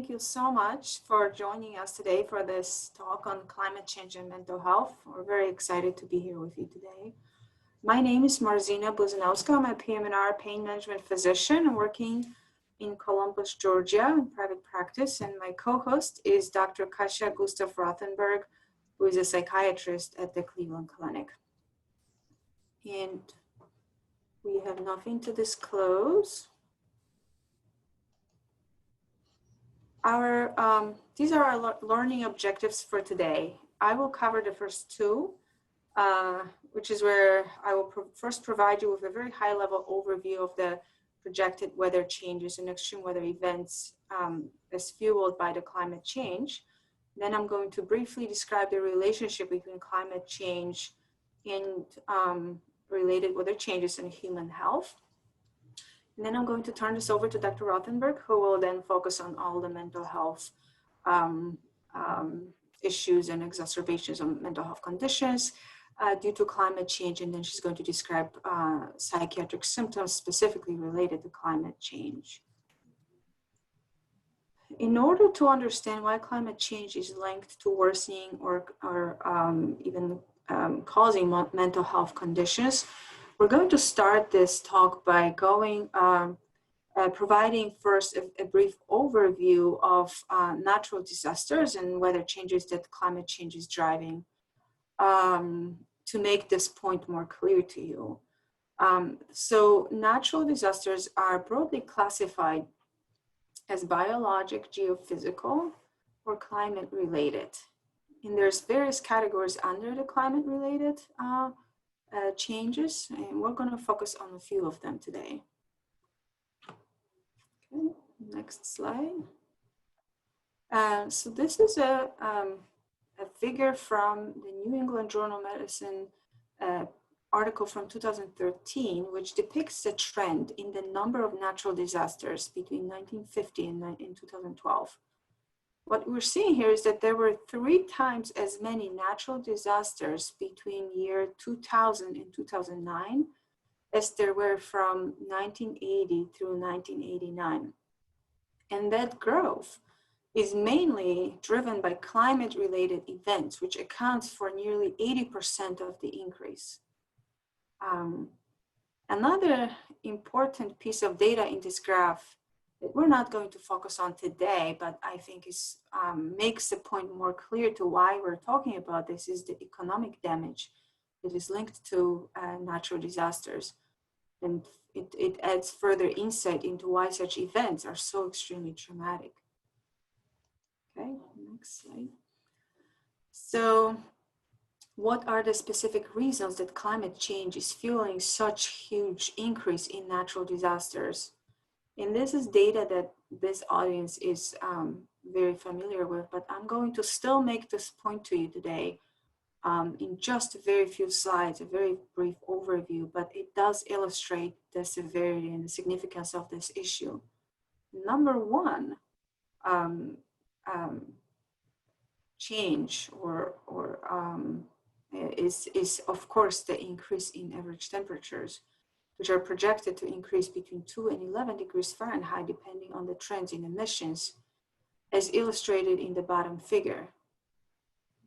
Thank you so much for joining us today for this talk on climate change and mental health. We're very excited to be here with you today. My name is Marzina Buzanowska. I'm a PM&R pain management physician working in Columbus, Georgia in private practice. And my co-host is Dr. Kasia Gustav Rothenberg, who is a psychiatrist at the Cleveland Clinic. And we have nothing to disclose. These are our learning objectives for today. I will cover the first two, which is where I will first provide you with a very high level overview of the projected weather changes and extreme weather events as fueled by the climate change. Then I'm going to briefly describe the relationship between climate change and related weather changes and human health. And then I'm going to turn this over to Dr. Rothenberg, who will then focus on all the mental health issues and exacerbations of mental health conditions due to climate change. And then she's going to describe psychiatric symptoms specifically related to climate change. In order to understand why climate change is linked to worsening or even causing mental health conditions, we're going to start this talk by providing first a brief overview of natural disasters and weather changes that climate change is driving to make this point more clear to you. So natural disasters are broadly classified as biologic, geophysical, or climate related. And there's various categories under the climate related changes, and we're going to focus on a few of them today. Okay, next slide. So this is a figure from the New England Journal of Medicine article from 2013, which depicts the trend in the number of natural disasters between 1950 and 2012. What we're seeing here is that there were 3 times as many natural disasters between year 2000 and 2009 as there were from 1980 through 1989. And that growth is mainly driven by climate-related events, which accounts for nearly 80% of the increase. Another important piece of data in this graph that we're not going to focus on today, but I think is makes the point more clear to why we're talking about this, is the economic damage that is linked to natural disasters. And it adds further insight into why such events are so extremely traumatic. Okay, next slide. So what are the specific reasons that climate change is fueling such huge increase in natural disasters? And this is data that this audience is very familiar with, but I'm going to still make this point to you today in just a very few slides, a very brief overview, but it does illustrate the severity and the significance of this issue. Number one change is of course the increase in average temperatures, which are projected to increase between 2 and 11 degrees Fahrenheit, depending on the trends in emissions, as illustrated in the bottom figure.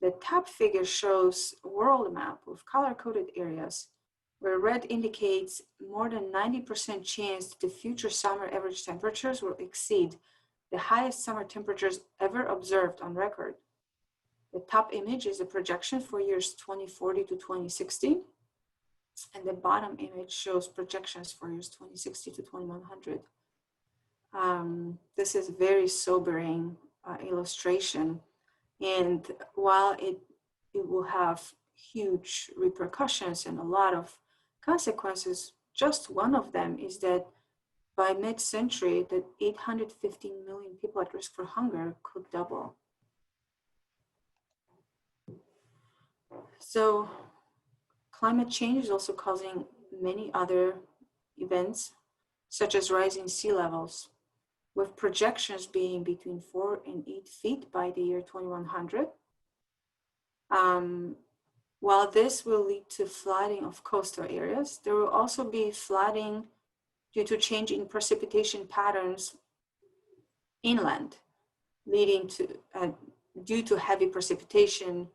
The top figure shows a world map with color-coded areas, where red indicates more than 90% chance that the future summer average temperatures will exceed the highest summer temperatures ever observed on record. The top image is a projection for years 2040 to 2060. And the bottom image shows projections for years 2060 to 2100. This is a very sobering illustration. And while it will have huge repercussions and a lot of consequences, just one of them is that by mid-century, that 815 million people at risk for hunger could double. So climate change is also causing many other events, such as rising sea levels, with projections being between 4 and 8 feet by the year 2100. While this will lead to flooding of coastal areas, there will also be flooding due to change in precipitation patterns inland. leading to, due to heavy precipitation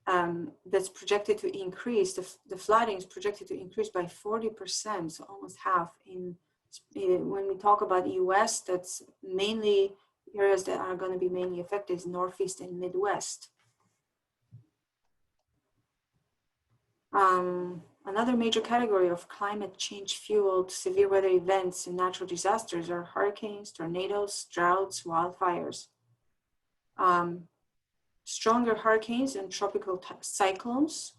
that's projected to increase, the flooding is projected to increase by 40%, so almost half. When we talk about the US, that's mainly areas that are going to be mainly affected is Northeast and Midwest. Another major category of climate change fueled severe weather events and natural disasters are hurricanes, tornadoes, droughts, wildfires. Stronger hurricanes and tropical cyclones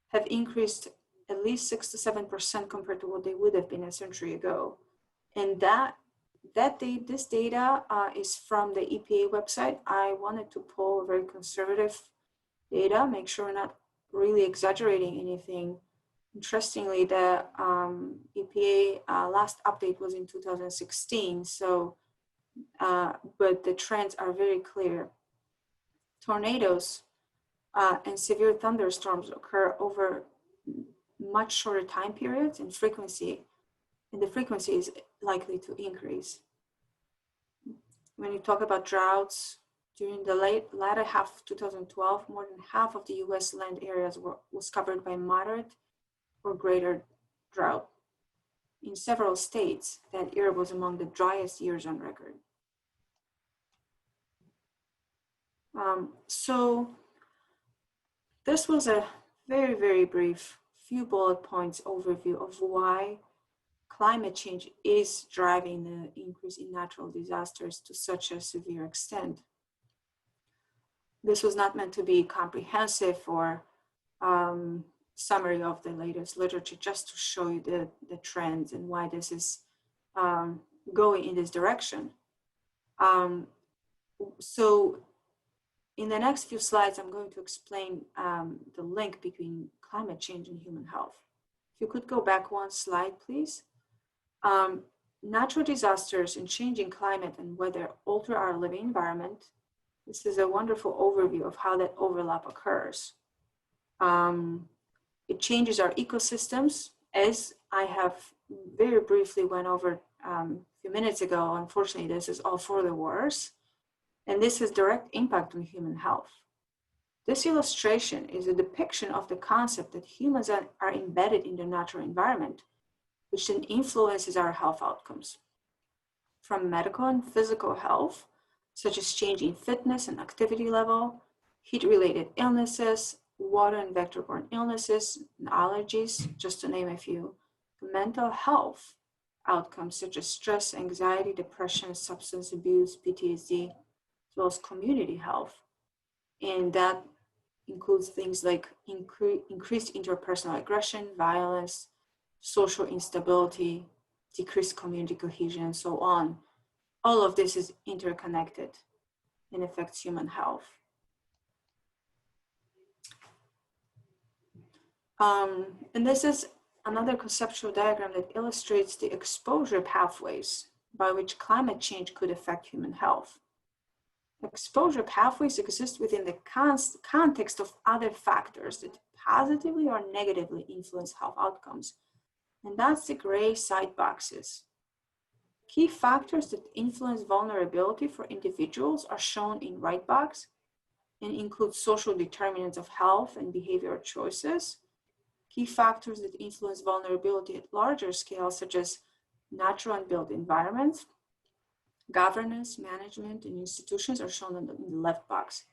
have increased at least 6 to 7% compared to what they would have been a century ago. And this data is from the EPA website. I wanted to pull very conservative data, make sure we're not really exaggerating anything. Interestingly, the EPA last update was in 2016, so, but the trends are very clear. Tornadoes and severe thunderstorms occur over much shorter time periods and the frequency is likely to increase. When you talk about droughts, during the latter half of 2012, more than half of the US land areas was covered by moderate or greater drought. In several states, that year was among the driest years on record. So this was a very, very brief few bullet points overview of why climate change is driving the increase in natural disasters to such a severe extent. This was not meant to be comprehensive or summary of the latest literature, just to show you the trends and why this is going in this direction. So in the next few slides, I'm going to explain the link between climate change and human health. If you could go back one slide, please. Natural disasters and changing climate and weather alter our living environment. This is a wonderful overview of how that overlap occurs. It changes our ecosystems, as I have very briefly went over a few minutes ago. Unfortunately, this is all for the worse, and this has direct impact on human health. This illustration is a depiction of the concept that humans are embedded in the natural environment, which then influences our health outcomes. From medical and physical health, such as change in fitness and activity level, heat-related illnesses, water and vector-borne illnesses, and allergies, just to name a few, to mental health outcomes such as stress, anxiety, depression, substance abuse, PTSD, as well as community health. And that includes things like increased interpersonal aggression, violence, social instability, decreased community cohesion, and so on. All of this is interconnected and affects human health. And this is another conceptual diagram that illustrates the exposure pathways by which climate change could affect human health. Exposure pathways exist within the context of other factors that positively or negatively influence health outcomes. And that's the gray side boxes. Key factors that influence vulnerability for individuals are shown in right box and include social determinants of health and behavioral choices. Key factors that influence vulnerability at larger scale, such as natural and built environments, governance, management, and institutions, are shown in the left box.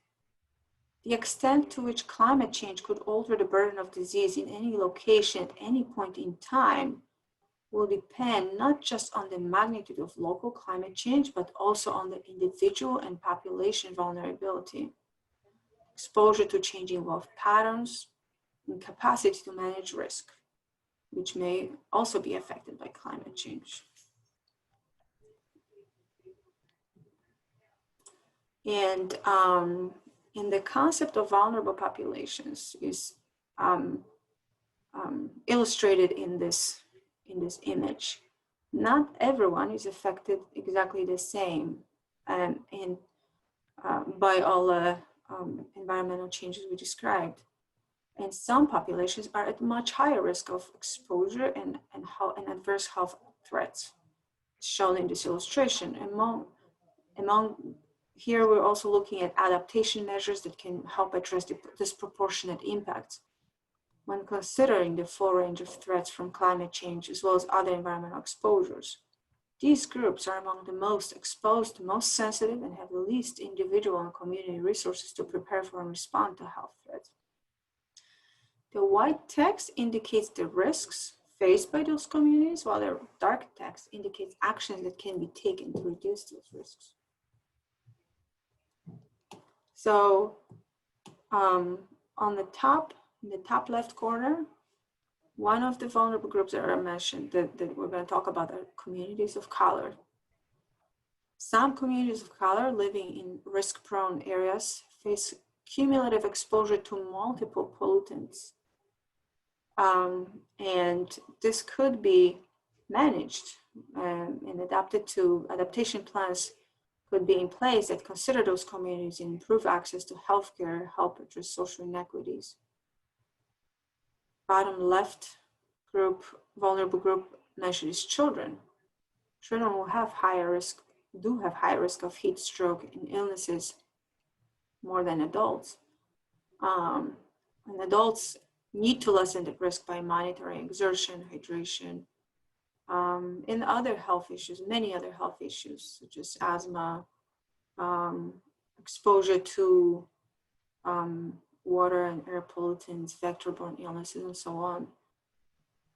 The extent to which climate change could alter the burden of disease in any location at any point in time will depend not just on the magnitude of local climate change, but also on the individual and population vulnerability, exposure to changing wealth patterns, and capacity to manage risk, which may also be affected by climate change. And in the concept of vulnerable populations is illustrated in this image. Not everyone is affected exactly the same by all the environmental changes we described. And some populations are at much higher risk of exposure and adverse health threats, shown in this illustration. Among Here we're also looking at adaptation measures that can help address the disproportionate impacts when considering the full range of threats from climate change as well as other environmental exposures. These groups are among the most exposed, most sensitive, and have the least individual and community resources to prepare for and respond to health threats. The white text indicates the risks faced by those communities, while the dark text indicates actions that can be taken to reduce those risks. So on the top, in the top left corner, one of the vulnerable groups that are mentioned that we're going to talk about are communities of color. Some communities of color living in risk-prone areas face cumulative exposure to multiple pollutants. And this could be managed and adaptation plans could be in place that consider those communities and improve access to healthcare, help address social inequities. Bottom left group, vulnerable group mentioned is children. Children will have higher risk of heat stroke and illnesses more than adults. And adults need to lessen the risk by monitoring exertion, hydration, and other health issues, many other health issues, such as asthma, exposure to water and air pollutants, vector-borne illnesses, and so on.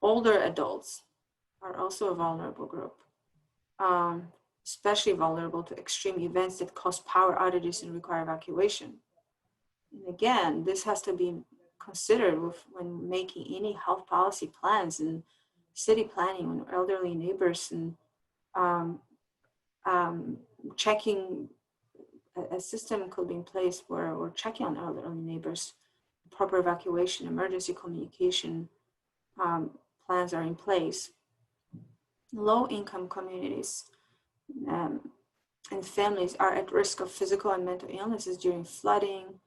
Older adults are also a vulnerable group, especially vulnerable to extreme events that cause power outages and require evacuation. And again, this has to be considered when making any health policy plans and city planning when elderly neighbors and checking a system could be in place where we're checking on elderly neighbors, proper evacuation, emergency communication plans are in place. Low-income communities and families are at risk of physical and mental illnesses during flooding,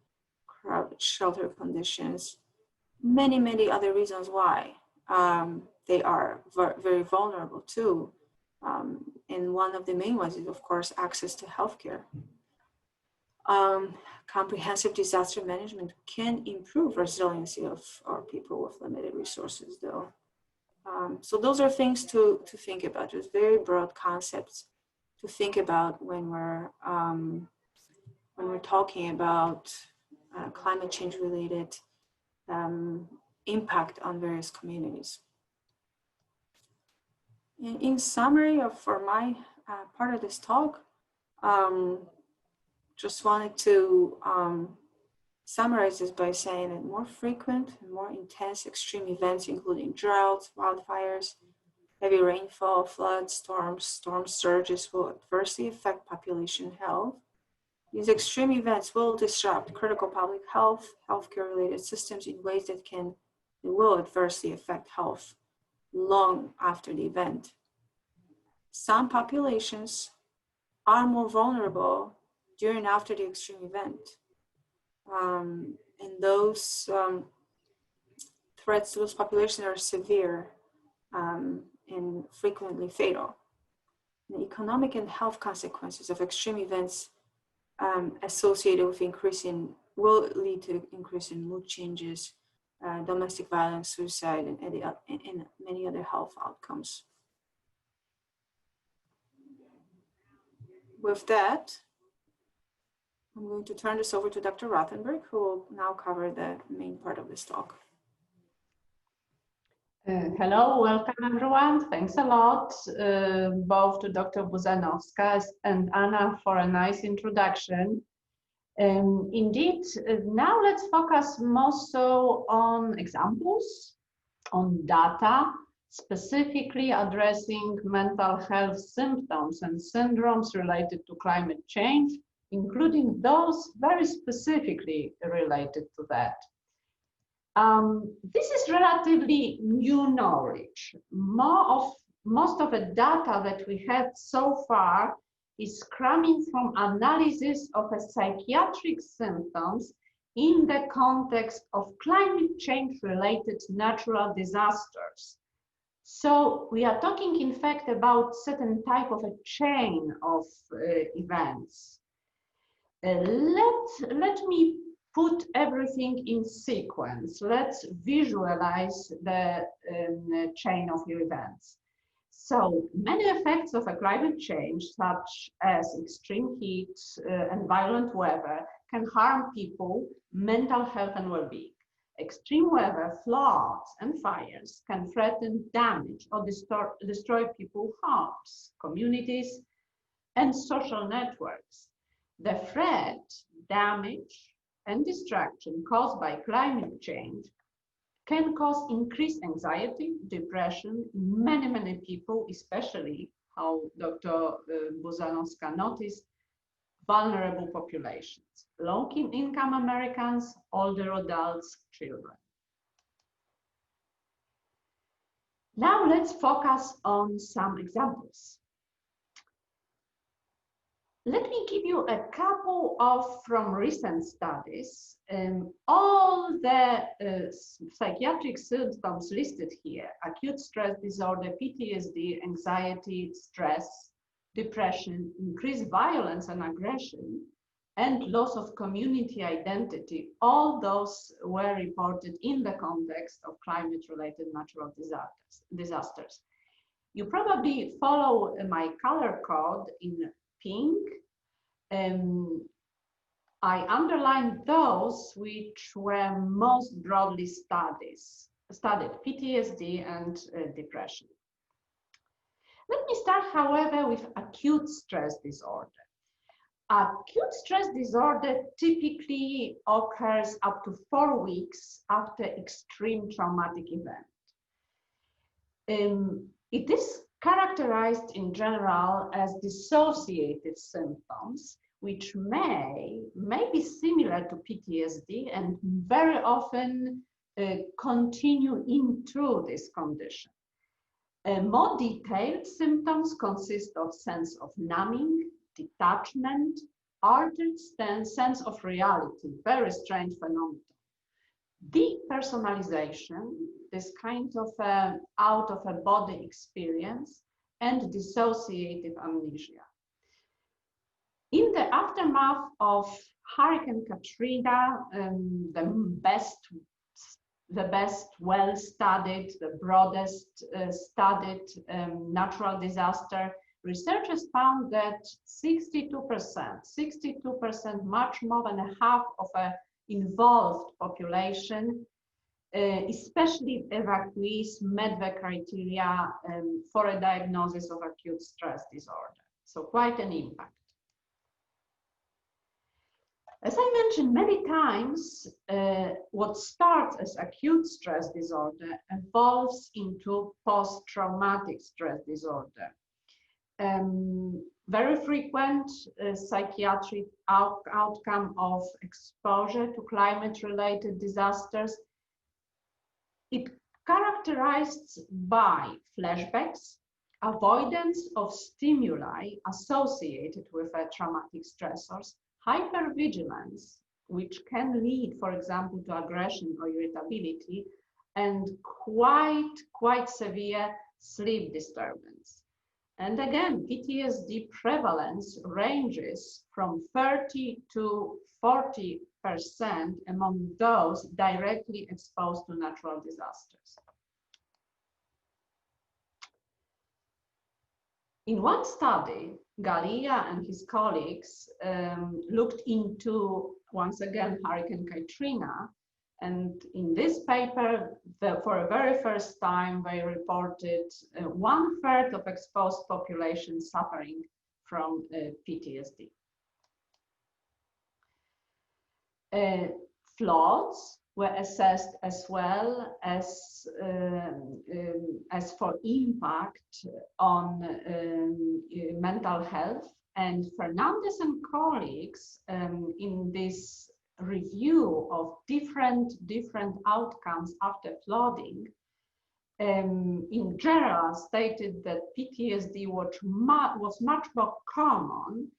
crowded shelter conditions, many other reasons why they are very vulnerable too. And one of the main ones is, of course, access to healthcare. Comprehensive disaster management can improve resiliency of our people with limited resources, though. So those are things to think about, just very broad concepts to think about when we're talking about climate change related impact on various communities. In summary for my part of this talk, just wanted to summarize this by saying that more frequent and more intense extreme events, including droughts, wildfires, heavy rainfall, floods, storm surges, will adversely affect population health. These extreme events will disrupt critical public health, healthcare-related systems in ways that will adversely affect health long after the event. Some populations are more vulnerable during and after the extreme event. And those threats to those populations are severe and frequently fatal. The economic and health consequences of extreme events associated with will lead to increase in mood changes, domestic violence, suicide, and many other health outcomes. With that, I'm going to turn this over to Dr. Rothenberg, who will now cover the main part of this talk. Hello, welcome everyone. Thanks a lot, both to Dr. Buzanowska and Anna for a nice introduction. Indeed, now let's focus more so on examples, on data, specifically addressing mental health symptoms and syndromes related to climate change, including those very specifically related to that. This is relatively new knowledge. Most of the data that we have so far is coming from analysis of psychiatric symptoms in the context of climate change related natural disasters. So we are talking in fact about certain type of a chain of events. Let me put everything in sequence. Let's visualize the chain of events. So many effects of a climate change, such as extreme heat and violent weather, can harm people, mental health and well-being. Extreme weather, floods and fires can threaten, damage or destroy people's homes, communities and social networks. The threat, damage and destruction caused by climate change can cause increased anxiety, depression in many people, especially, how Dr. Buzanowska noticed, vulnerable populations, low-income Americans, older adults, children. Now let's focus on some examples. Let me give you a couple from recent studies. All the psychiatric symptoms listed here: acute stress disorder, PTSD, anxiety, stress, depression, increased violence and aggression, and loss of community identity, all those were reported in the context of climate-related natural disasters. You probably follow my color code in pink. I underlined those which were most broadly studied, PTSD and depression. Let me start, however, with acute stress disorder. Acute stress disorder typically occurs up to 4 weeks after extreme traumatic event. It is characterized in general as dissociative symptoms, which may be similar to PTSD and very often continue into this condition. More detailed symptoms consist of sense of numbing, detachment, altered sense of reality, very strange phenomenon. Depersonalization, this kind of out-of-a-body experience, and dissociative amnesia. In the aftermath of Hurricane Katrina, the best well-studied, the broadest studied natural disaster, researchers found that 62%, much more than half of a involved population, especially evacuees, met the criteria for a diagnosis of acute stress disorder. So quite an impact. As I mentioned many times, what starts as acute stress disorder evolves into post-traumatic stress disorder. Very frequent psychiatric outcome of exposure to climate-related disasters. It characterized by flashbacks, avoidance of stimuli associated with traumatic stressors, hypervigilance, which can lead, for example, to aggression or irritability, and quite severe sleep disturbance. And again, PTSD prevalence ranges from 30 to 40% among those directly exposed to natural disasters. In one study, Gallia and his colleagues looked into, once again, Hurricane Katrina. And in this paper, for the very first time, they reported 1/3 of exposed population suffering from PTSD. Floods were assessed as well as for impact on mental health. And Fernandez and colleagues in this review of different outcomes after flooding, in general stated that PTSD was much more common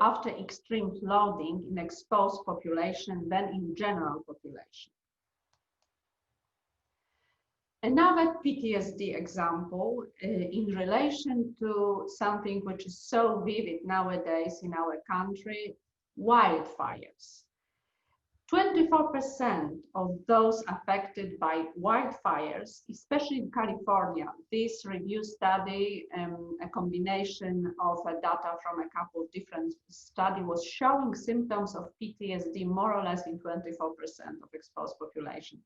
after extreme flooding in exposed population than in general population. Another PTSD example in relation to something which is so vivid nowadays in our country, wildfires. 24% of those affected by wildfires, especially in California. This review study, a combination of data from a couple of different studies, was showing symptoms of PTSD more or less in 24% of exposed population.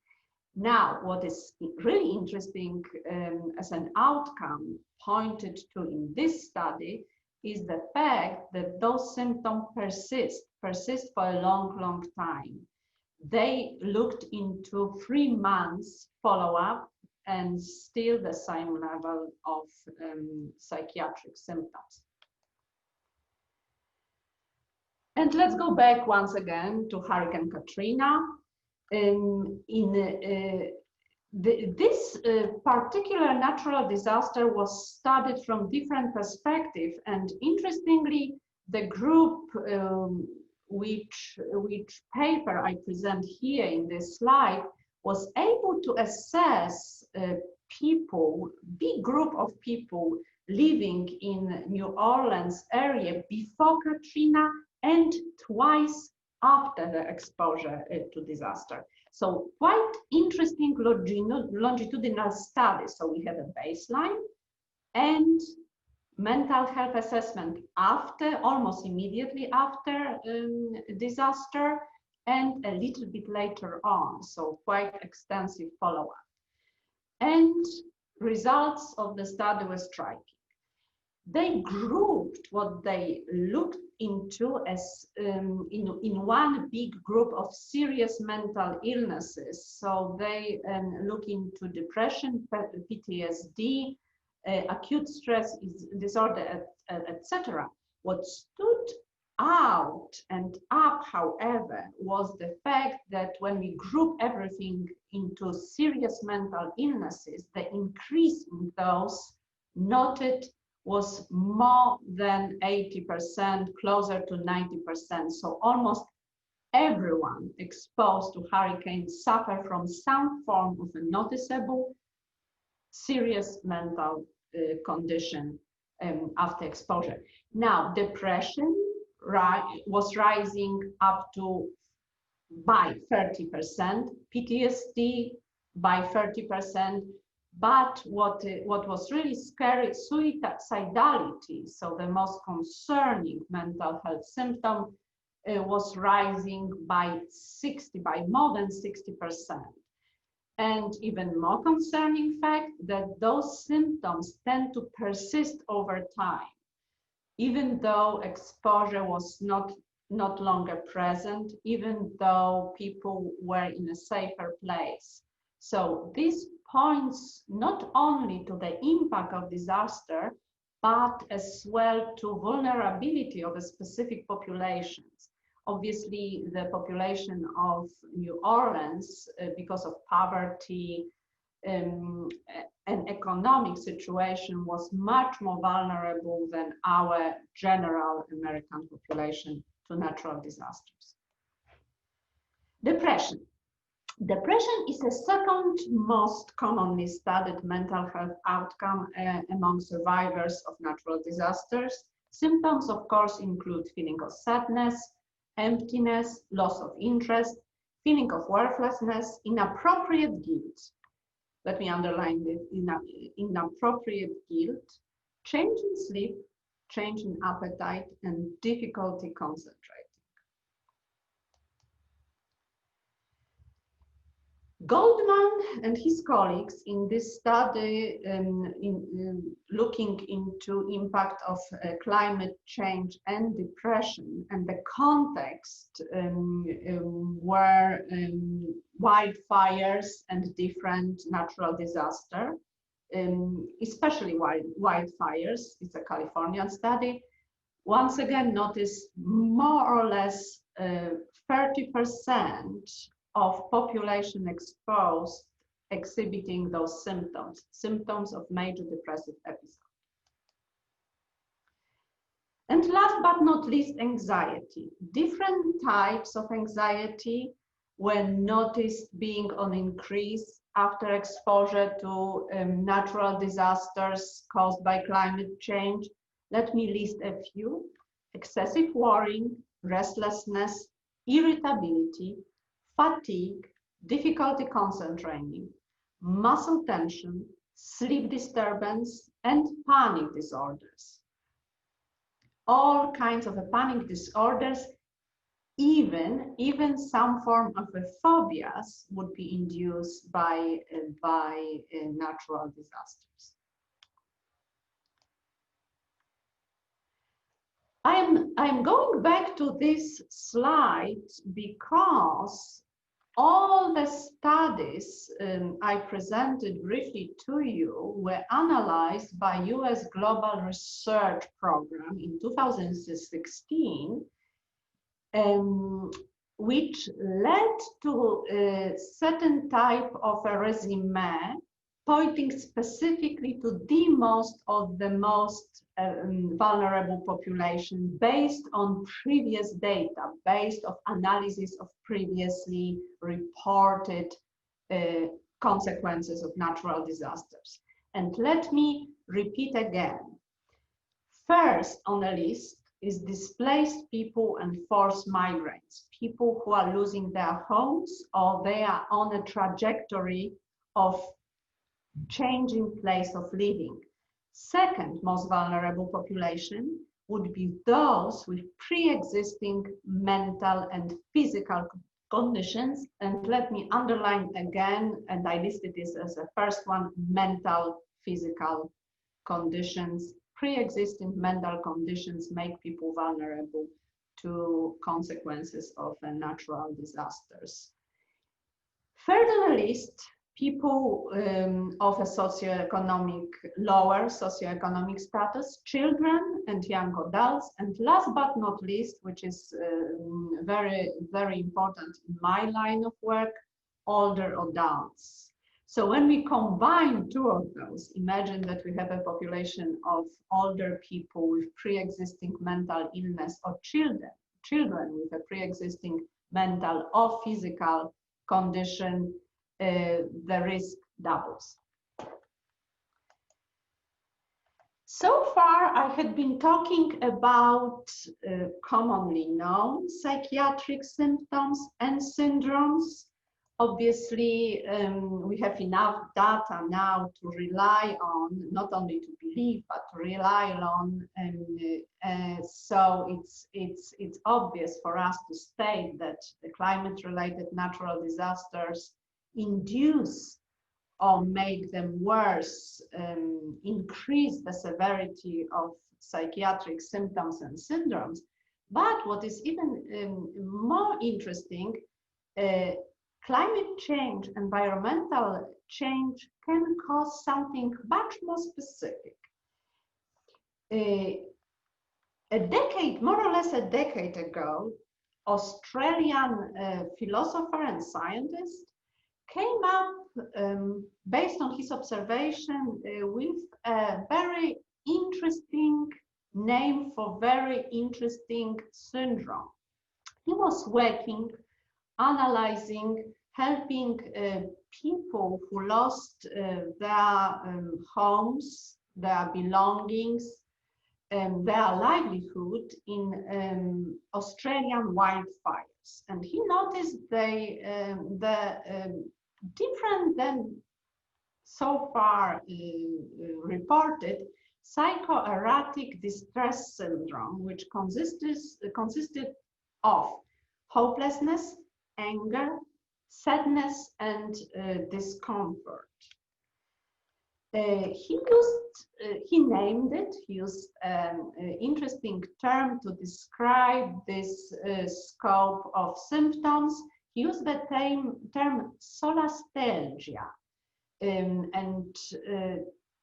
Now, what is really interesting as an outcome pointed to in this study is the fact that those symptoms persist for a long time. They looked into 3 months follow-up and still the same level of psychiatric symptoms. And let's go back once again to Hurricane Katrina. This particular natural disaster was studied from different perspectives, and interestingly, the group which paper I present here in this slide was able to assess people, big group of people living in New Orleans area before Katrina and twice after the exposure to disaster. So quite interesting longitudinal studies. So we have a baseline and mental health assessment after, almost immediately after disaster, and a little bit later on. So quite extensive follow-up. And results of the study were striking. They grouped what they looked into as in one big group of serious mental illnesses. So they look into depression, PTSD, acute stress disorder, etc. What stood out and up, however, was the fact that when we group everything into serious mental illnesses, the increase in those noted was more than 80%, closer to 90%. So almost everyone exposed to hurricanes suffer from some form of a noticeable serious mental condition after exposure. Now, depression was rising up to by 30%, PTSD by 30%, but what was really scary, suicidality, so the most concerning mental health symptom, was rising by more than 60%. And even more concerning fact that those symptoms tend to persist over time, even though exposure was not longer present, even though people were in a safer place. So this points not only to the impact of disaster, but as well to vulnerability of a specific populations. Obviously, the population of New Orleans, because of poverty and economic situation, was much more vulnerable than our general American population to natural disasters. Depression. Depression is the second most commonly studied mental health outcome among survivors of natural disasters. Symptoms, of course, include feeling of sadness, emptiness, loss of interest, feeling of worthlessness, inappropriate guilt. Let me underline this, inappropriate guilt, change in sleep, change in appetite, and difficulty concentrating. Goldman and his colleagues in this study looking into impact of climate change and depression and the context were wildfires and different natural disaster, especially wildfires. It's a Californian study. Once again, notice more or less 30% of population exposed exhibiting those symptoms of major depressive episode. And last but not least, anxiety. Different types of anxiety were noticed being on increase after exposure to natural disasters caused by climate change. Let me list a few: excessive worrying, restlessness, irritability, fatigue, difficulty concentrating, muscle tension, sleep disturbance, and panic disorders. All kinds of panic disorders, even some form of phobias would be induced by natural disasters. I'm going back to this slide because all the studies I presented briefly to you were analyzed by US Global Research Program in 2016, which led to a certain type of a resume pointing specifically to the most vulnerable population based on previous data, based on analysis of previously reported consequences of natural disasters. And let me repeat again. First on the list is displaced people and forced migrants, people who are losing their homes or they are on a trajectory of changing place of living. Second most vulnerable population would be those with pre-existing mental and physical conditions. And let me underline again, and I listed this as the first one, mental, physical conditions. Pre-existing mental conditions make people vulnerable to consequences of natural disasters. Third on the list, people of a lower socioeconomic status, children and young adults, and last but not least, which is very, very important in my line of work, older adults. So when we combine two of those, imagine that we have a population of older people with pre-existing mental illness or children with a pre-existing mental or physical condition, the risk doubles. So far, I had been talking about commonly known psychiatric symptoms and syndromes. Obviously, we have enough data now to rely on, not only to believe, but to rely on. So it's obvious for us to state that the climate-related natural disasters induce or make them worse, increase the severity of psychiatric symptoms and syndromes. But what is even more interesting, climate change, environmental change can cause something much more specific. More or less a decade ago, Australian philosopher and scientist came up, based on his observation, with a very interesting name for very interesting syndrome. He was working, analyzing, helping people who lost their homes, their belongings, their livelihood in Australian wildfires. And he noticed different than so far reported psychoerotic distress syndrome, which consisted of hopelessness, anger, sadness, and discomfort. He named it, he used an interesting term to describe this scope of symptoms. He used the term solastalgia, and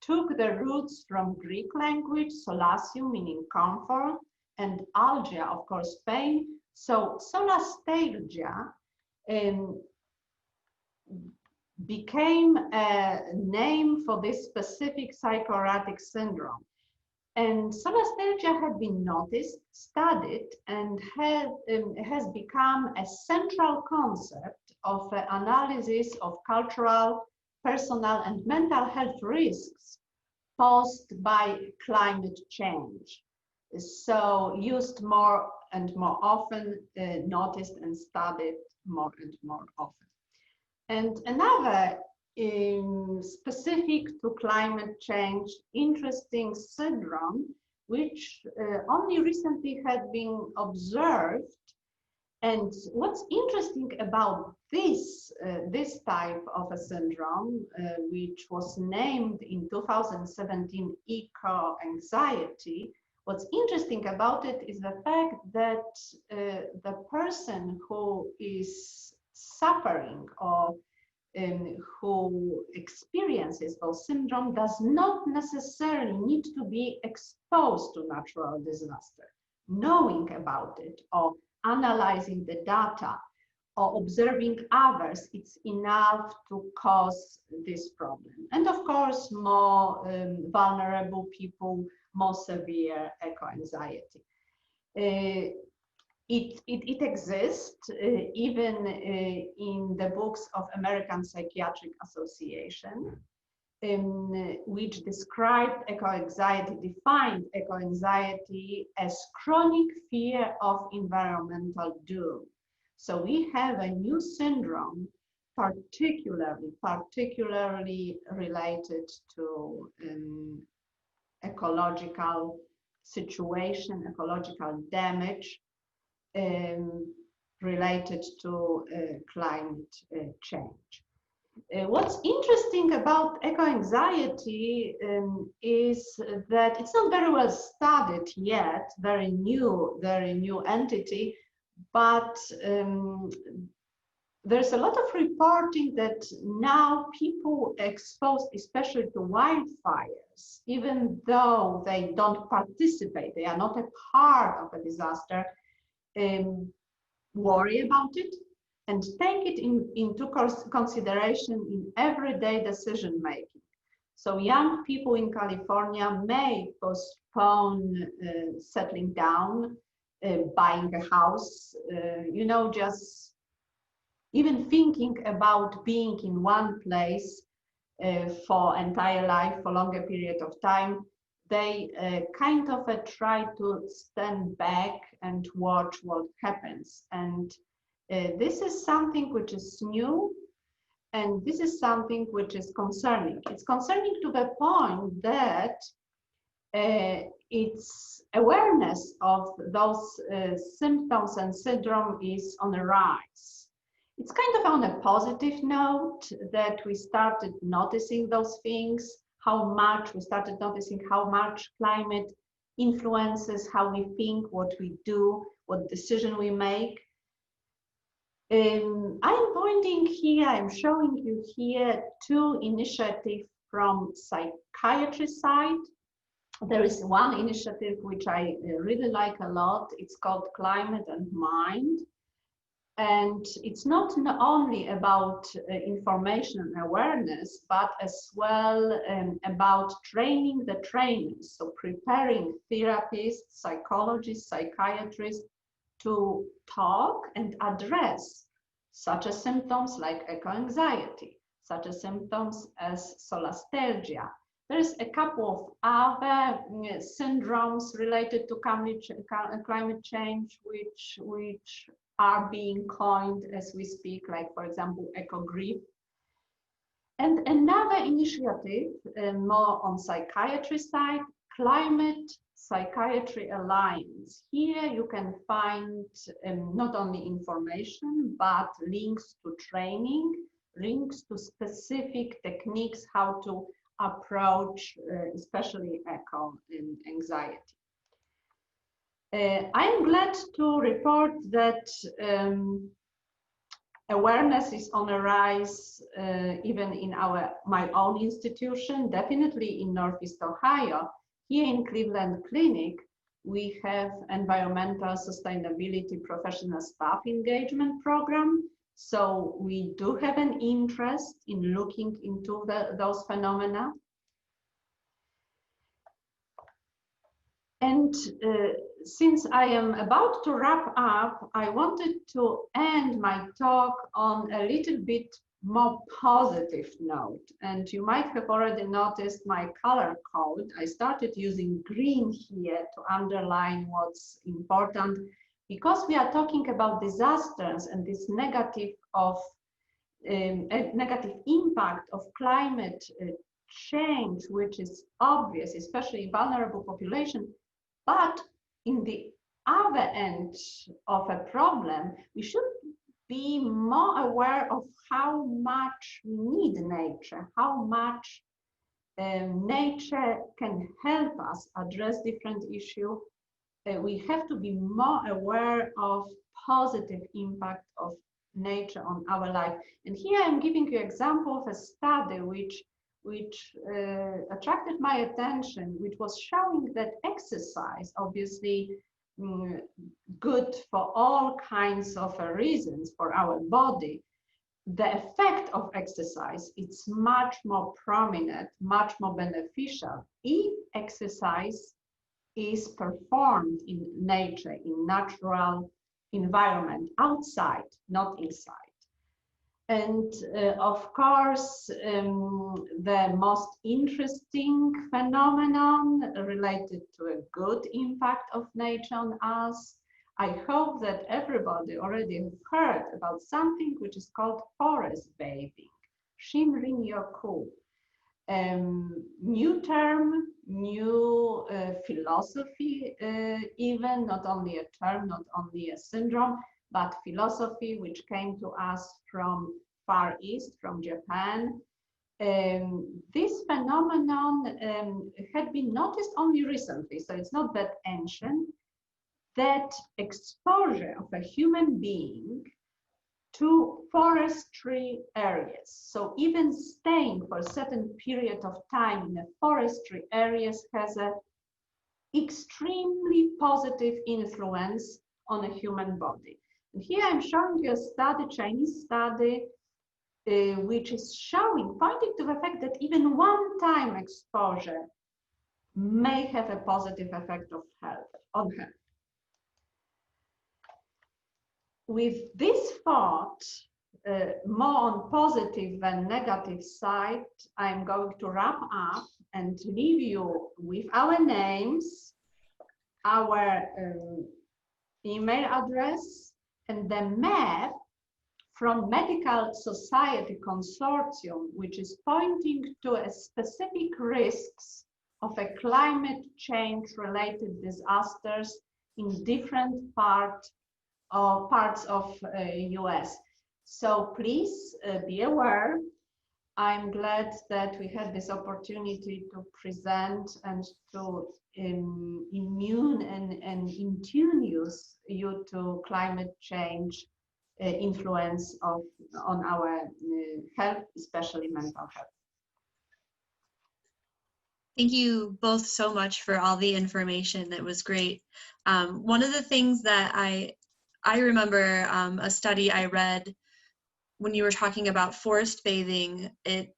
took the roots from Greek language, solasium meaning comfort, and algia, of course, pain. So solastalgia became a name for this specific psychoerotic syndrome. And solastalgia had been noticed, studied, and has become a central concept of analysis of cultural, personal, and mental health risks posed by climate change. So used more and more often noticed and studied more and more often. And another specific to climate change, interesting syndrome, which only recently had been observed. And what's interesting about this type of a syndrome, which was named in 2017 eco-anxiety, what's interesting about it is the fact that the person who is suffering or who experiences those syndrome does not necessarily need to be exposed to natural disaster. Knowing about it or analyzing the data or observing others, it's enough to cause this problem. And of course, more vulnerable people, more severe eco-anxiety. It exists even in the books of American Psychiatric Association, which described eco-anxiety, defined eco-anxiety as chronic fear of environmental doom. So we have a new syndrome, particularly related to ecological situation, ecological damage, related to climate change. What's interesting about eco-anxiety is that it's not very well studied yet, very new entity, but there's a lot of reporting that now people exposed, especially to wildfires, even though they don't participate, they are not a part of a disaster, worry about it and take it into consideration in everyday decision making. So young people in California may postpone settling down, buying a house, you know, just even thinking about being in one place for entire life, for longer period of time. They kind of try to stand back and watch what happens. And this is something which is new, and this is something which is concerning. It's concerning to the point that its awareness of those symptoms and syndrome is on a rise. It's kind of on a positive note that we started noticing those things, we started noticing how much climate influences how we think, what we do, what decision we make. I'm pointing here, I'm showing you here two initiatives from psychiatry side. There is one initiative which I really like a lot. It's called Climate and Mind. And it's not only about information and awareness, but as well about training the trainers. So preparing therapists, psychologists, psychiatrists to talk and address such as symptoms like eco-anxiety, such as symptoms as solastalgia. There's a couple of other syndromes related to climate change, which are being coined as we speak, like for example, eco-grief. And another initiative, more on psychiatry side, Climate Psychiatry Alliance. Here you can find not only information, but links to training, links to specific techniques, how to approach especially eco-anxiety. I'm glad to report that awareness is on a rise even in my own institution, definitely in Northeast Ohio. Here in Cleveland Clinic, we have environmental sustainability professional staff engagement program. So we do have an interest in looking into those phenomena. And since I am about to wrap up, I wanted to end my talk on a little bit more positive note. And you might have already noticed my color code. I started using green here to underline what's important. because we are talking about disasters and this negative impact of climate change, which is obvious, especially in vulnerable population, but in the other end of a problem, we should be more aware of how much we need nature, how much nature can help us address different issues. We have to be more aware of positive impact of nature on our life. And here I'm giving you an example of a study which attracted my attention, which was showing that exercise, obviously good for all kinds of reasons for our body, the effect of exercise is much more prominent, much more beneficial if exercise is performed in nature, in natural environment, outside, not inside. And of course, the most interesting phenomenon related to a good impact of nature on us, I hope that everybody already have heard about something which is called forest bathing, Shimrin Yoku. New term, new philosophy, even not only a term, not only a syndrome, but philosophy which came to us from Far East, from Japan. This phenomenon had been noticed only recently, so it's not that ancient, that exposure of a human being to forestry areas. So even staying for a certain period of time in a forestry areas has an extremely positive influence on a human body. And here I'm showing you a study, Chinese study, which is showing, pointing to the fact that even one-time exposure may have a positive effect of health, on health. With this thought, more on positive than negative side, I'm going to wrap up and leave you with our names, our email address, and the map from Medical Society Consortium, which is pointing to a specific risks of a climate change related disasters in different parts of US. So please be aware. I'm glad that we had this opportunity to present and to immune and intune you to climate change influence on our health, especially mental health. Thank you both so much for all the information. That was great. One of the things that I remember a study I read when you were talking about forest bathing, it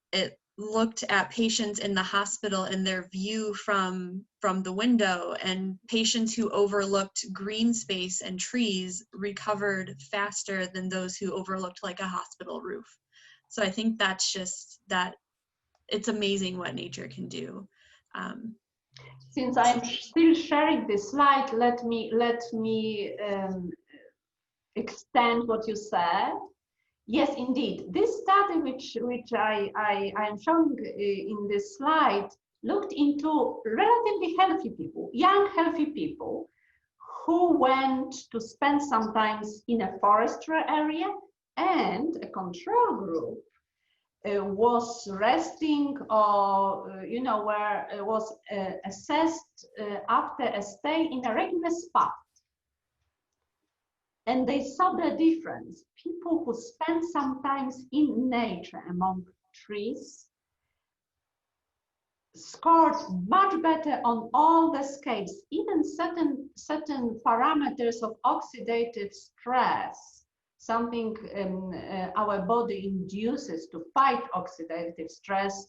looked at patients in the hospital and their view from the window, and patients who overlooked green space and trees recovered faster than those who overlooked like a hospital roof. So I think that's just that it's amazing what nature can do. Since I'm still sharing this slide, let me extend what you said. Yes, indeed. This study, which I am showing in this slide, looked into relatively healthy people, young healthy people, who went to spend some time in a forestry area, and a control group was resting, or where it was assessed after a stay in a regular spa. And they saw the difference. People who spend some time in nature among trees scored much better on all the scales, even certain parameters of oxidative stress, something our body induces to fight oxidative stress.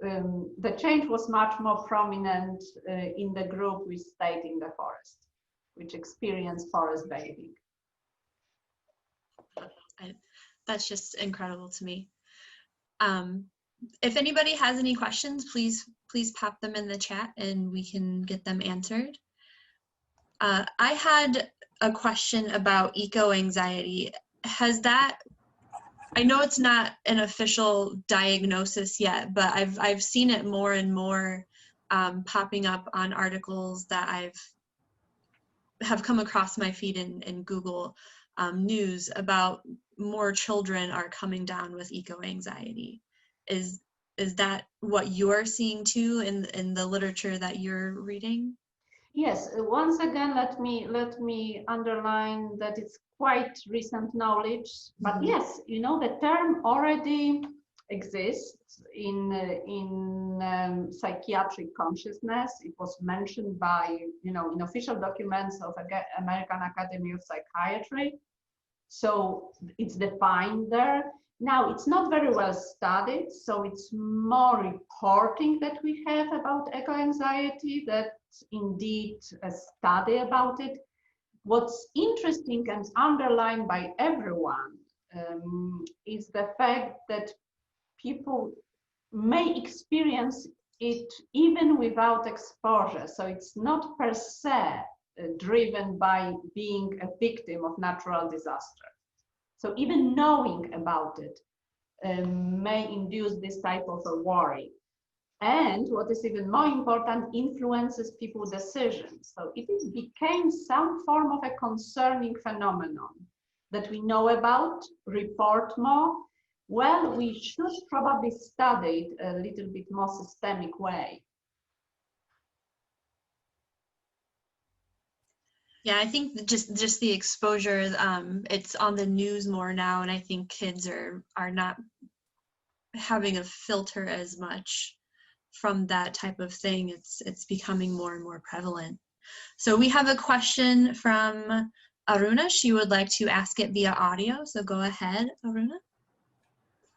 The change was much more prominent in the group which stayed in the forest, which experienced forest bathing. That's just incredible to me. If anybody has any questions, please pop them in the chat and we can get them answered. I had a question about eco-anxiety. Has that, I know it's not an official diagnosis yet, but I've seen it more and more popping up on articles that have come across my feed in Google News about more children are coming down with eco-anxiety. Is that what you're seeing too in the literature that you're reading? Yes, once again, let me underline that it's quite recent knowledge, but yes, you know, the term already exists in psychiatric consciousness. It was mentioned by, you know, in official documents of American Academy of Psychiatry. So it's defined there. Now, it's not very well studied, so it's more reporting that we have about eco-anxiety, that indeed a study about it. What's interesting and underlined by everyone is the fact that people may experience it even without exposure. So it's not per se driven by being a victim of natural disaster. So even knowing about it may induce this type of a worry. And what is even more important, influences people's decisions. So if it became some form of a concerning phenomenon that we know about, report more, well, we should probably study it a little bit more systemic way. Yeah, I think just the exposure, it's on the news more now, and I think kids are not having a filter as much from that type of thing. It's becoming more and more prevalent. So we have a question from Aruna. She would like to ask it via audio, so go ahead, Aruna.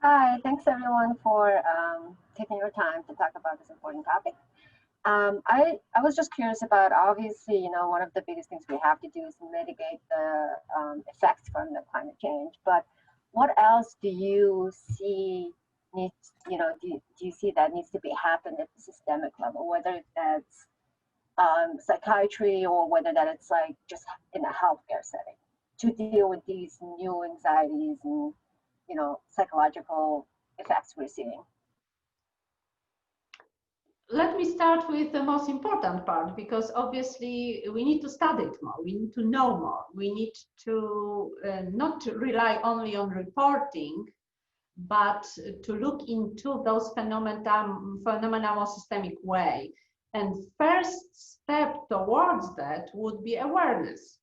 Hi, thanks everyone for taking your time to talk about this important topic. I was just curious about, obviously, you know, one of the biggest things we have to do is mitigate the effects from the climate change, but what else do you see needs, you know, do you see that needs to be happened at the systemic level, whether that's psychiatry or whether that it's like just in a healthcare setting to deal with these new anxieties and, you know, psychological effects we're seeing? Let me start with the most important part, because obviously we need to study it more, we need to know more, we need to not rely only on reporting, but to look into those phenomena more systemic way. And first step towards that would be awareness.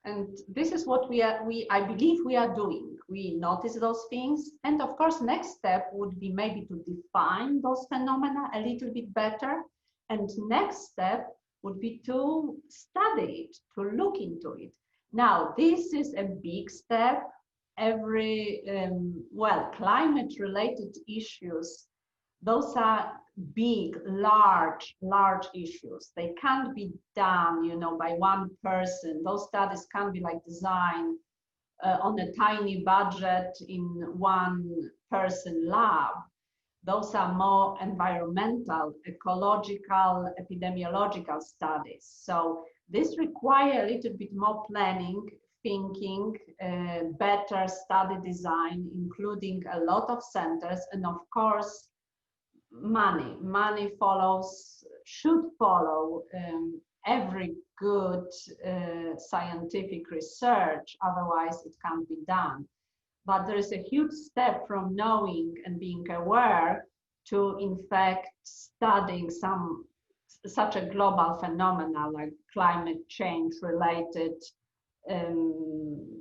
And this is what I believe we are doing. We notice those things. And of course, next step would be maybe to define those phenomena a little bit better. And next step would be to study it, to look into it. Now, this is a big step. Well, climate related issues, those are big, large issues. They can't be done, you know, by one person. Those studies can't be like designed on a tiny budget in one person lab. Those are more environmental, ecological, epidemiological studies. So this requires a little bit more planning, thinking, better study design, including a lot of centers, and of course, money. Money should follow every good scientific research, otherwise it can't be done. But there is a huge step from knowing and being aware to, in fact, studying such a global phenomena like climate change related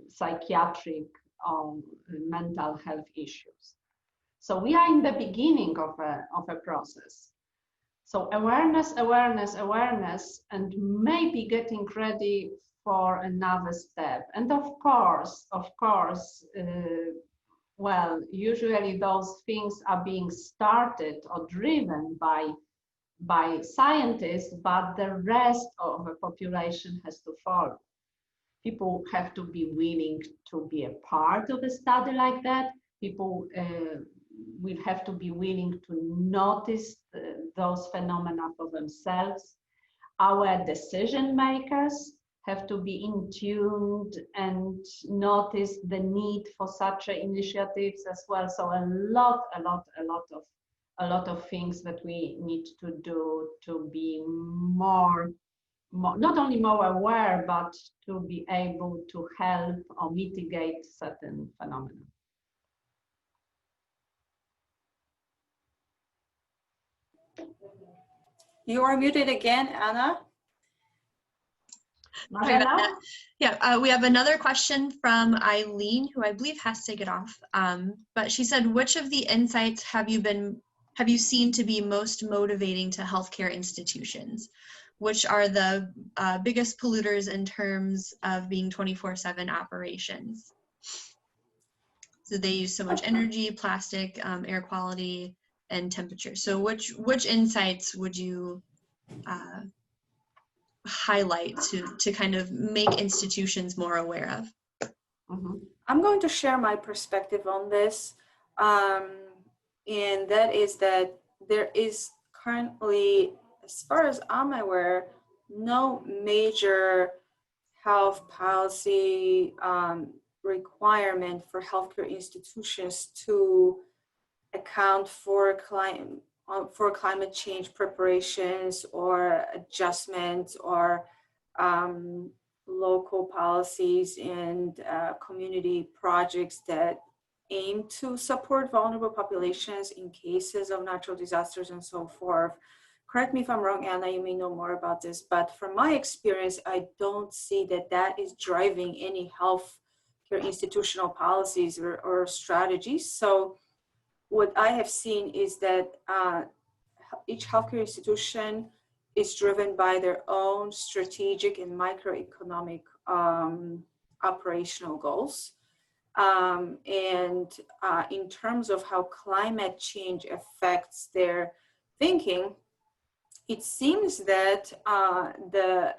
psychiatric or mental health issues. So we are in the beginning of a process. So awareness, and maybe getting ready for another step. And of course, well, usually those things are being started or driven by scientists, but the rest of the population has to follow. People have to be willing to be a part of a study like that. People will have to be willing to notice those phenomena for themselves. Our decision makers have to be in tuned and notice the need for such initiatives as well. So a lot of things that we need to do to be more, not only more aware, but to be able to help or mitigate certain phenomena. You are muted again, Anna. Marcela? Yeah, we have another question from Eileen, who I believe has to get off. But she said, which of the insights have you seen to be most motivating to healthcare institutions? Which are the biggest polluters in terms of being 24/7 operations? So they use so much energy, plastic, air quality, and temperature. So which insights would you highlight to kind of make institutions more aware of? Mm-hmm. I'm going to share my perspective on this, and that is that there is currently, as far as I'm aware, no major health policy requirement for healthcare institutions to account for climate change preparations or adjustments or local policies and community projects that aim to support vulnerable populations in cases of natural disasters and so forth. Correct me if I'm wrong, Anna, you may know more about this, but from my experience, I don't see that that is driving any healthcare institutional policies or strategies. So what I have seen is that each healthcare institution is driven by their own strategic and microeconomic operational goals. And in terms of how climate change affects their thinking, it seems that the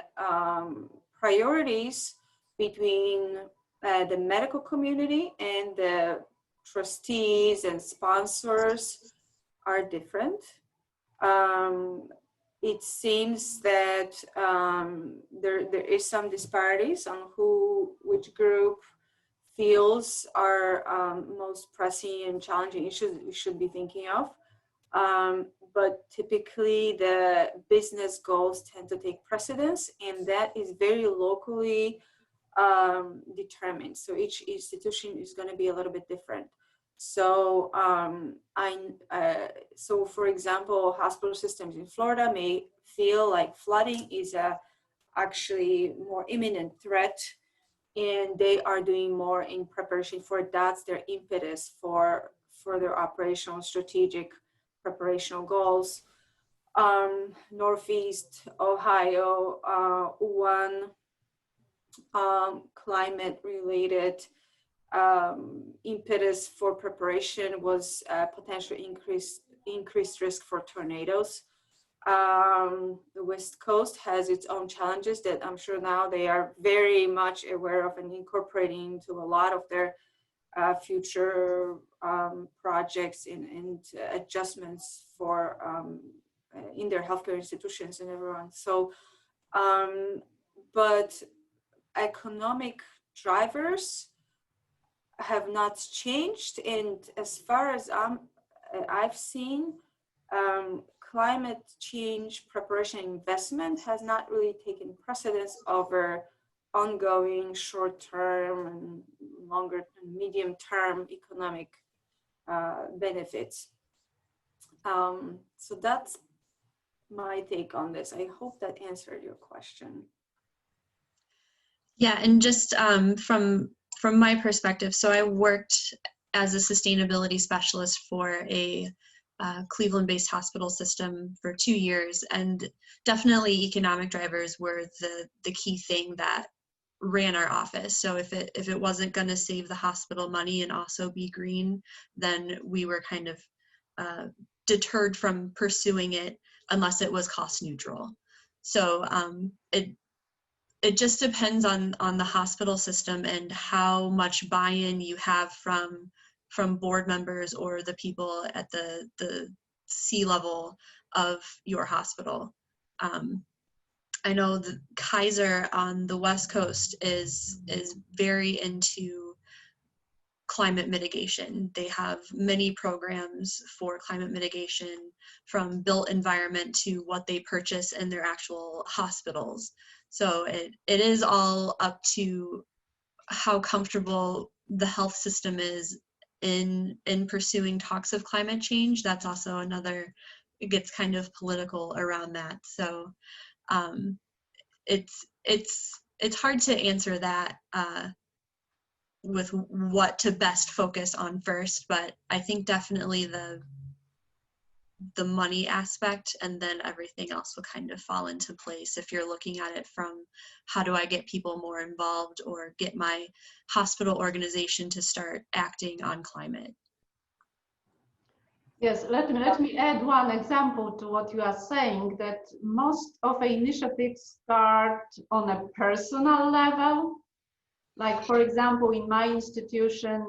priorities between the medical community and the trustees and sponsors are different. It seems that there is some disparities on which group feels are most pressing and challenging issues we should be thinking of. But typically the business goals tend to take precedence, and that is very locally determined. So each institution is going to be a little bit different. So so for example, hospital systems in Florida may feel like flooding is a actually more imminent threat, and they are doing more in preparation for it. That's their impetus for their operational strategic preparational goals. Northeast Ohio, one climate related impetus for preparation was potential increased risk for tornadoes. The West Coast has its own challenges that I'm sure now they are very much aware of and incorporating into a lot of their future projects and adjustments for in their healthcare institutions and everyone. So, but economic drivers have not changed, and as far as I've seen, climate change preparation investment has not really taken precedence over ongoing short-term and longer and medium-term economic benefits. So that's my take on this. I hope that answered your question. Yeah, and just from my perspective, so I worked as a sustainability specialist for a Cleveland-based hospital system for 2 years, and definitely economic drivers were the key thing that ran our office. So if it wasn't going to save the hospital money and also be green, then we were kind of deterred from pursuing it unless it was cost neutral. So it just depends on the hospital system and how much buy-in you have from board members or the people at the C level of your hospital. I know the Kaiser on the West Coast is very into climate mitigation. They have many programs for climate mitigation, from built environment to what they purchase in their actual hospitals. So it is all up to how comfortable the health system is in pursuing talks of climate change. That's also another, it gets kind of political around that. So it's hard to answer that with what to best focus on first, but I think definitely the money aspect, and then everything else will kind of fall into place if you're looking at it from how do I get people more involved or get my hospital organization to start acting on climate. Yes, let me add one example to what you are saying, that most of the initiatives start on a personal level. Like, for example, in my institution,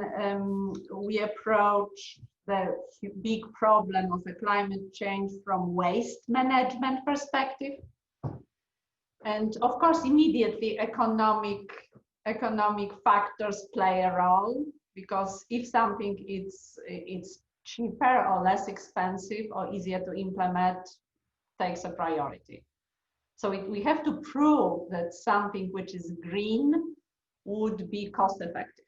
we approach the big problem of the climate change from waste management perspective. And of course, immediately economic factors play a role, because if something it's cheaper or less expensive or easier to implement, takes a priority. So we have to prove that something which is green would be cost effective.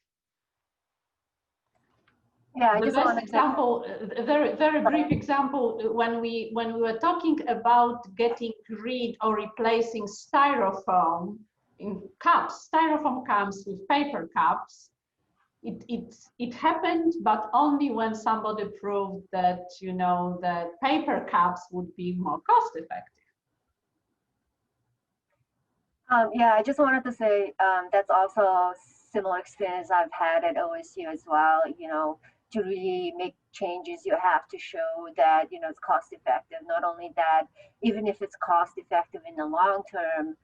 Yeah, The best example, a very brief example, when we were talking about getting rid or replacing styrofoam in cups, styrofoam cups with paper cups, it happened, but only when somebody proved that, you know, that paper cups would be more cost effective. Yeah, I just wanted to say that's also a similar experience I've had at OSU as well. You know, to really make changes, you have to show that, you know, it's cost effective. Not only that, even if it's cost effective in the long term,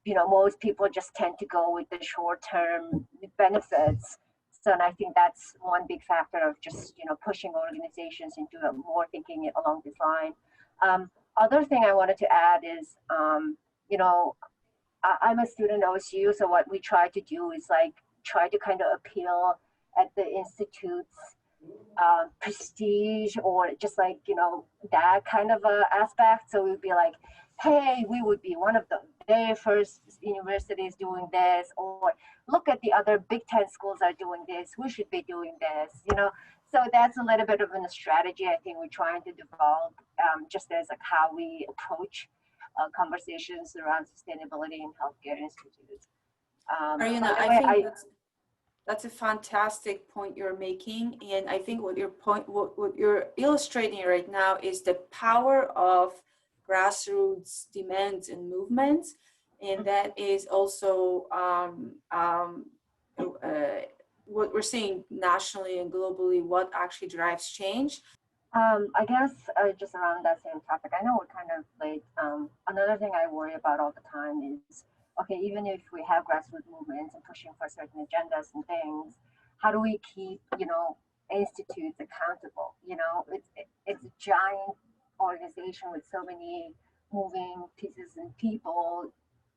you know, most people just tend to go with the short term benefits. So, and I think that's one big factor of just, you know, pushing organizations into more thinking along this line. Other thing I wanted to add is, you know, I'm a student at OSU, so what we try to do is like try to kind of appeal at the institute's prestige, or just like, you know, that kind of aspect. So we'd be like, hey, we would be one of the very first universities doing this, or look at the other Big Ten schools are doing this, we should be doing this, you know. So that's a little bit of a strategy I think we're trying to develop, just as like how we approach conversations around sustainability in healthcare institutes. Ariana, so I anyway, think that's a fantastic point you're making, and I think what you're illustrating right now is the power of grassroots demands and movements, and that is also what we're seeing nationally and globally, what actually drives change. I guess just around that same topic, I know we're kind of late. Another thing I worry about all the time is, okay, even if we have grassroots movements and pushing for certain agendas and things, how do we keep, you know, institutes accountable? You know, it's a giant organization with so many moving pieces and people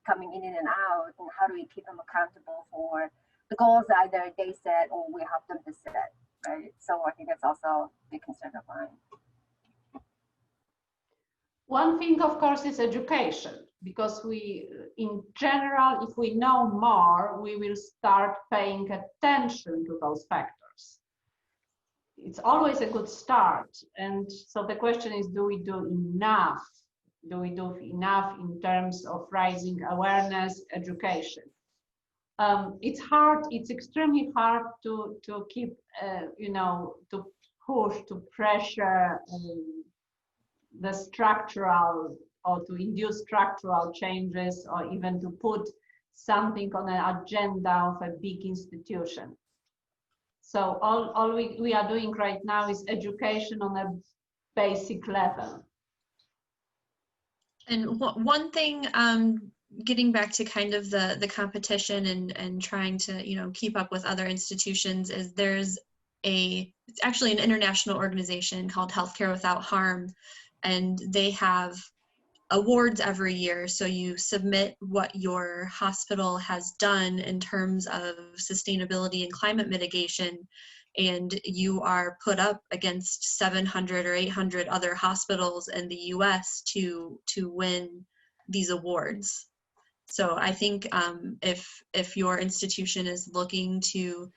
coming in and out, and how do we keep them accountable for the goals either they set or we help them to set? Right. So I think that's also a big concern of mine. One thing, of course, is education, because we, in general, if we know more, we will start paying attention to those factors. It's always a good start. And so the question is, do we do enough? Do we do enough in terms of raising awareness, education? It's hard, it's extremely hard to keep, you know, to push, to pressure the structural, or to induce structural changes, or even to put something on an agenda of a big institution. So all we are doing right now is education on a basic level. And one thing, getting back to kind of the competition and trying to, you know, keep up with other institutions, is it's actually an international organization called Healthcare Without Harm, and they have awards every year. So you submit what your hospital has done in terms of sustainability and climate mitigation, and you are put up against 700 or 800 other hospitals in the US to win these awards. So I think if your institution is looking to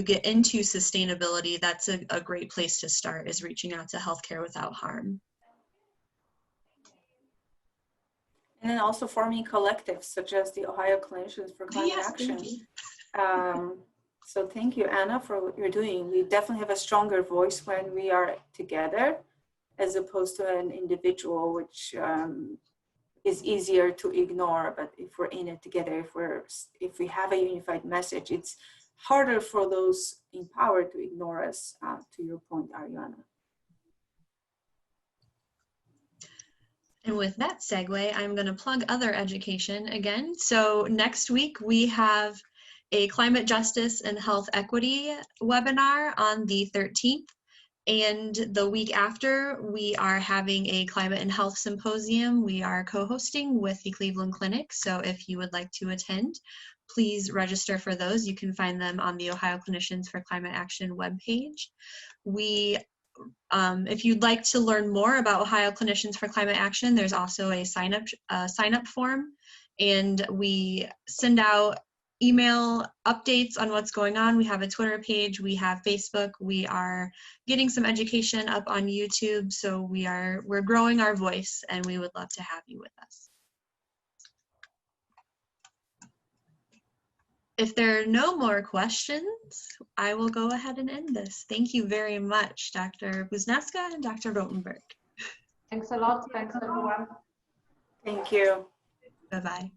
get into sustainability, that's a great place to start, is reaching out to Healthcare Without Harm. And then also forming collectives such as the Ohio Clinicians for Climate Action. Thank you. So thank you, Anna, for what you're doing. We definitely have a stronger voice when we are together, as opposed to an individual, which is easier to ignore. But if we're in it together, if we have a unified message, it's harder for those in power to ignore us, to your point, Ariana. And with that segue, I'm going to plug other education again. So next week we have a climate justice and health equity webinar on the 13th. And the week after, we are having a climate and health symposium we are co-hosting with the Cleveland Clinic. So if you would like to attend, please register for those. You can find them on the Ohio Clinicians for Climate Action webpage. If you'd like to learn more about Ohio Clinicians for Climate Action, there's also a sign up form, and we send out email updates on what's going on. We have a Twitter page, we have Facebook, we are getting some education up on YouTube, so we're growing our voice, and we would love to have you with us. If there are no more questions, I will go ahead and end this. Thank you very much, Dr. Buznaska and Dr. Rotenberg. Thanks a lot. Thanks, everyone. Thank you. Bye-bye.